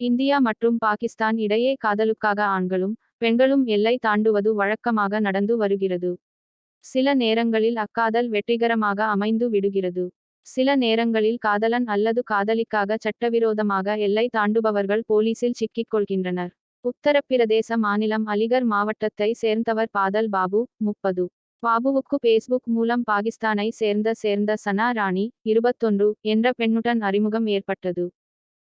India மற்றும் பாகிஸ்தான் இடையே காதலுக்காக ஆண்களும் பெண்களும் எல்லை தாண்டுவது வழக்கமாக நடந்து வருகிறது. சில நேரங்களில் அக்காதல் வெற்றிகரமாக அமைந்து விடுகிறது. சில நேரங்களில் காதலன் அல்லது காதலிக்காக சட்டவிரோதமாக எல்லை தாண்டுபவர்கள் போலீசில் சிக்கிக் கொள்கின்றனர். உத்தரப்பிரதேச மாநிலம் அலிகர் மாவட்டத்தை சேர்ந்தவர் பாதல் பாபு, 30. பாபுவுக்கு பேஸ்புக் மூலம் பாகிஸ்தானை சேர்ந்த சனா ராணி, 21, என்ற பெண்ணுடன் அறிமுகம் ஏற்பட்டது.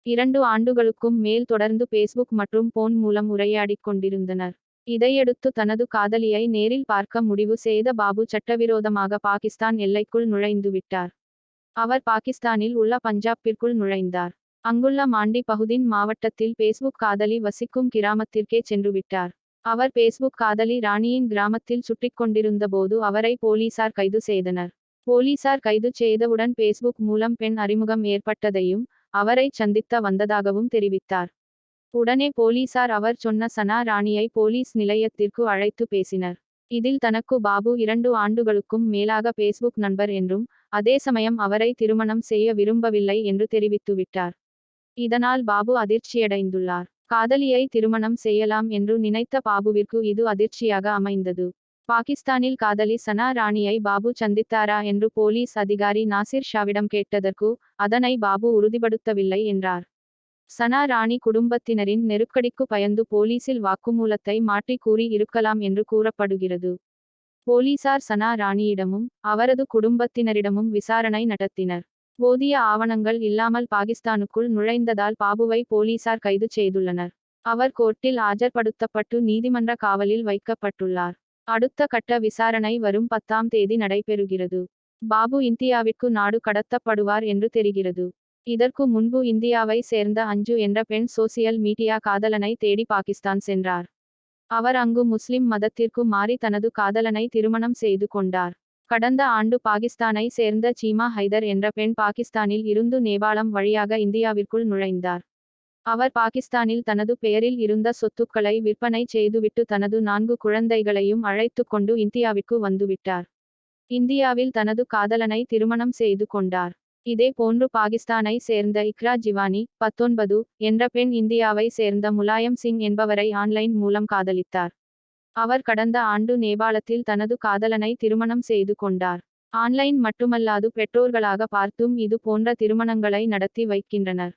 2 ஆண்டுகளுக்கும் மேல் தொடர்ந்து பேஸ்புக் மற்றும் போன் மூலம் உரையாடிக் கொண்டிருந்தனர். இதையடுத்து தனது காதலியை நேரில் பார்க்க முடிவு செய்த பாபு சட்டவிரோதமாக பாகிஸ்தான் எல்லைக்குள் நுழைந்துவிட்டார். அவர் பாகிஸ்தானில் உள்ள பஞ்சாப்பிற்குள் நுழைந்தார். அங்குள்ள மாண்டி பகுதின் மாவட்டத்தில் பேஸ்புக் காதலி வசிக்கும் கிராமத்திற்கே சென்றுவிட்டார். அவர் பேஸ்புக் காதலி ராணியின் கிராமத்தில் சுற்றிக் கொண்டிருந்தபோது அவரை போலீசார் கைது செய்தனர். போலீசார் கைது செய்தவுடன் பேஸ்புக் மூலம் பெண் அறிமுகம் ஏற்பட்டதையும் அவரை சந்தித்த வந்ததாகவும் தெரிவித்தார். உடனே போலீசார் அவர் சொன்ன சனா ராணியை போலீஸ் நிலையத்திற்கு அழைத்து பேசினர். இதில் தனக்கு பாபு 2 ஆண்டுகளுக்கும் மேலாக பேஸ்புக் நண்பர் என்றும் அதே சமயம் அவரை திருமணம் செய்ய விரும்பவில்லை என்று தெரிவித்துவிட்டார். இதனால் பாபு அதிர்ச்சியடைந்துள்ளார். காதலியை திருமணம் செய்யலாம் என்று நினைத்த பாபுவிற்கு இது அதிர்ச்சியாக அமைந்தது. பாகிஸ்தானில் காதலி சனா ராணியை பாபு சந்தித்தாரா என்று போலீஸ் அதிகாரி நாசிர் ஷாவிடம் கேட்டதற்கு அதனை பாபு உறுதிப்படுத்தவில்லை என்றார். சனா ராணி குடும்பத்தினரின் நெருக்கடிக்கு பயந்து போலீசில் வாக்குமூலத்தை மாற்றி கூறி இருக்கலாம் என்று கூறப்படுகிறது. போலீசார் சனா ராணியிடமும் அவரது குடும்பத்தினரிடமும் விசாரணை நடத்தினர். போதிய ஆவணங்கள் இல்லாமல் பாகிஸ்தானுக்குள் நுழைந்ததால் பாபுவை போலீசார் கைது செய்துள்ளனர். அவர் கோர்ட்டில் ஆஜர்படுத்தப்பட்டு நீதிமன்ற காவலில் வைக்கப்பட்டுள்ளார். அடுத்த கட்ட விசாரணை வரும் 10ஆம் தேதி நடைபெறுகிறது. பாபு இந்தியாவிற்கு நாடு கடத்தப்படுவார் என்று தெரிகிறது. இதற்கு முன்பு இந்தியாவை சேர்ந்த அஞ்சு என்ற பெண் சோசியல் மீடியா காதலனை தேடி பாகிஸ்தான் சென்றார். அவர் அங்கு முஸ்லிம் மதத்திற்கு மாறி தனது காதலனை திருமணம் செய்து கொண்டார். கடந்த ஆண்டு பாகிஸ்தானை சேர்ந்த சீமா ஹைதர் என்ற பெண் பாகிஸ்தானில் இருந்து நேபாளம் வழியாக இந்தியாவிற்குள் நுழைந்தார். அவர் பாகிஸ்தானில் தனது பெயரில் இருந்த சொத்துக்களை விற்பனை செய்துவிட்டு தனது 4 குழந்தைகளையும் அழைத்து கொண்டு இந்தியாவிற்கு வந்துவிட்டார். இந்தியாவில் தனது காதலனை திருமணம் செய்து கொண்டார். இதே போன்று பாகிஸ்தானை சேர்ந்த இக்ரா ஜிவானி, 19, என்ற பெண் இந்தியாவை சேர்ந்த முலாயம் சிங் என்பவரை ஆன்லைன் மூலம் காதலித்தார். அவர் கடந்த ஆண்டு நேபாளத்தில் தனது காதலனை திருமணம் செய்து கொண்டார். ஆன்லைன் மட்டுமல்லாது பெற்றோர்களாக பார்த்தும் இது போன்ற திருமணங்களை நடத்தி வைக்கின்றனர்.